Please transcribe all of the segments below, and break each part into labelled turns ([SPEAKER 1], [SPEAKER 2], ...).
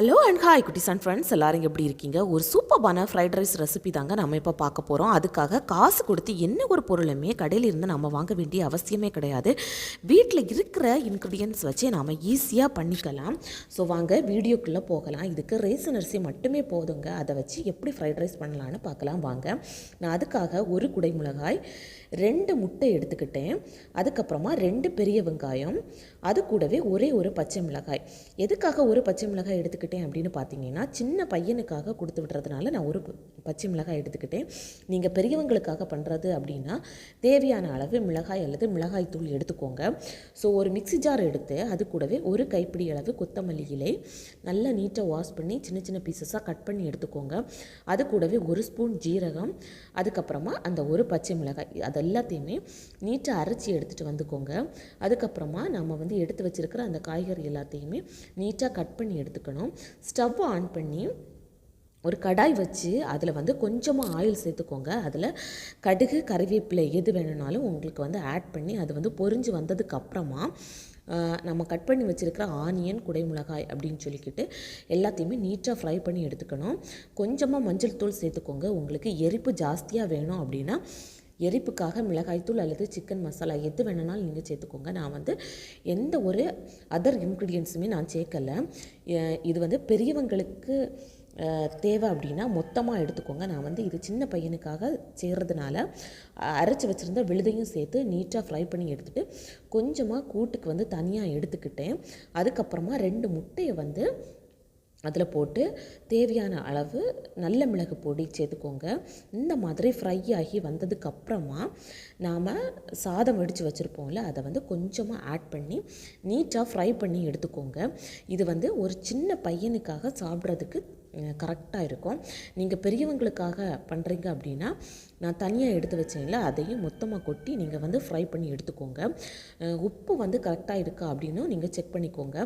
[SPEAKER 1] Hello and hi குட்டீஸ் and friends எல்லாரும் எப்படி இருக்கீங்க? ஒரு சூப்பர்பான ஃப்ரைட் ரைஸ் ரெசிபி தாங்க நம்ம இப்போ பார்க்க போகிறோம். அதுக்காக காசு கொடுத்து என்ன ஒரு பொருளுமே கடையில் இருந்து நம்ம வாங்க வேண்டிய அவசியமே கிடையாது. வீட்டில் இருக்கிற இன்க்ரீடியன்ட்ஸ் வச்சு நாம் ஈஸியாக பண்ணிக்கலாம். ஸோ வாங்க வீடியோக்குள்ளே போகலாம். இதுக்கு ரேசன் அரிசி மட்டுமே போதுங்க. அதை வச்சு எப்படி ஃப்ரைட் ரைஸ் பண்ணலான்னு பார்க்கலாம் வாங்க. நான் அதுக்காக ஒரு குடை மிளகாய், 2 முட்டை எடுத்துக்கிட்டேன். அதுக்கப்புறமா 2 பெரிய வெங்காயம், அது கூடவே ஒரே ஒரு பச்சை மிளகாய். எதுக்காக ஒரு பச்சை மிளகாய் எடுத்துக்கிட்டேன் அப்படின்னு பார்த்தீங்கன்னா, சின்ன பையனுக்காக கொடுத்து விடுறதுனால நான் ஒரு பச்சை மிளகாய் எடுத்துக்கிட்டேன். நீங்கள் பெரியவங்களுக்காக பண்ணுறது அப்படின்னா தேவையான அளவு மிளகாய் அல்லது மிளகாய் தூள் எடுத்துக்கோங்க. ஸோ ஒரு மிக்ஸி ஜார் எடுத்து அது கூடவே ஒரு கைப்பிடி அளவு கொத்தமல்லி இலை நல்லா நீட்டாக வாஷ் பண்ணி சின்ன சின்ன பீசஸாக கட் பண்ணி எடுத்துக்கோங்க. அது கூடவே ஒரு ஸ்பூன் ஜீரகம், அதுக்கப்புறமா அந்த ஒரு பச்சை மிளகாய், அது எல்லாத்தையுமே நீட்டாக அரைச்சி எடுத்துகிட்டு வந்துக்கோங்க. அதுக்கப்புறமா நம்ம எடுத்து வச்சுருக்கிற அந்த காய்கறி எல்லாத்தையுமே நீட்டாக கட் பண்ணி எடுத்துக்கணும். ஸ்டவ் ஆன் பண்ணி ஒரு கடாய் வச்சு அதில் கொஞ்சமாக ஆயில் சேர்த்துக்கோங்க. அதில் கடுகு, கறிவேப்பிலை எது வேணும்னாலும் உங்களுக்கு ஆட் பண்ணி அது பொரிஞ்சு வந்ததுக்கப்புறமா நம்ம கட் பண்ணி வச்சுருக்கிற ஆனியன், குடை மிளகாய் அப்படின்னு சொல்லிக்கிட்டு எல்லாத்தையுமே நீட்டாக ஃப்ரை பண்ணி எடுத்துக்கணும். கொஞ்சமாக மஞ்சள் தூள் சேர்த்துக்கோங்க. உங்களுக்கு எரிப்பு ஜாஸ்தியாக வேணும் அப்படின்னா எரிப்புக்காக மிளகாய்த்தூள் அல்லது சிக்கன் மசாலா எது வேணுனாலும் நீங்கள் சேர்த்துக்கோங்க. நான் எந்த ஒரு அதர் இன்க்ரீடியன்ஸுமே நான் சேர்க்கலை. இது பெரியவங்களுக்கு தேவை அப்படின்னா மொத்தமாக எடுத்துக்கோங்க. நான் இது சின்ன பையனுக்காக செய்கிறதுனால அரைச்சி வச்சுருந்த விழுதையும் சேர்த்து நீட்டாக ஃப்ரை பண்ணி எடுத்துகிட்டு கொஞ்சமாக கூட்டுக்கு தனியாக எடுத்துக்கிட்டேன். அதுக்கப்புறமா 2 முட்டையை அதில் போட்டு தேவையான அளவு நல்ல மிளகு பொடி சேர்த்துக்கோங்க. இந்த மாதிரி ஃப்ரை ஆகி வந்ததுக்கப்புறமா நாம் சாதம் வடித்து வச்சுருப்போம்ல, அதை கொஞ்சமாக ஆட் பண்ணி நீட்டாக ஃப்ரை பண்ணி எடுத்துக்கோங்க. இது ஒரு சின்ன பையனுக்காக சாப்பிட்றதுக்கு கரெக்டாக இருக்கும். நீங்கள் பெரியவங்களுக்காக பண்ணுறீங்க அப்படின்னா நான் தனியாக எடுத்து வச்சேன்ல, அதையும் மொத்தமாக கொட்டி நீங்கள் ஃப்ரை பண்ணி எடுத்துக்கோங்க. உப்பு கரெக்டாக இருக்கா அப்படின்னும் நீங்கள் செக் பண்ணிக்கோங்க.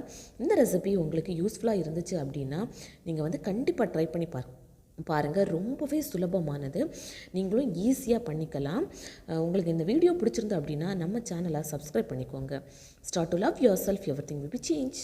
[SPEAKER 1] இந்த ரெசிபி உங்களுக்கு யூஸ்ஃபுல்லாக இருந்துச்சு அப்படின்னா நீங்கள் கண்டிப்பாக ட்ரை பண்ணி பாருங்கள். ரொம்பவே சுலபமானது, நீங்களும் ஈஸியாக பண்ணிக்கலாம். உங்களுக்கு இந்த வீடியோ பிடிச்சிருந்து அப்படின்னா நம்ம சேனலை சப்ஸ்கிரைப் பண்ணிக்கோங்க. Start to love your self, everything will be change.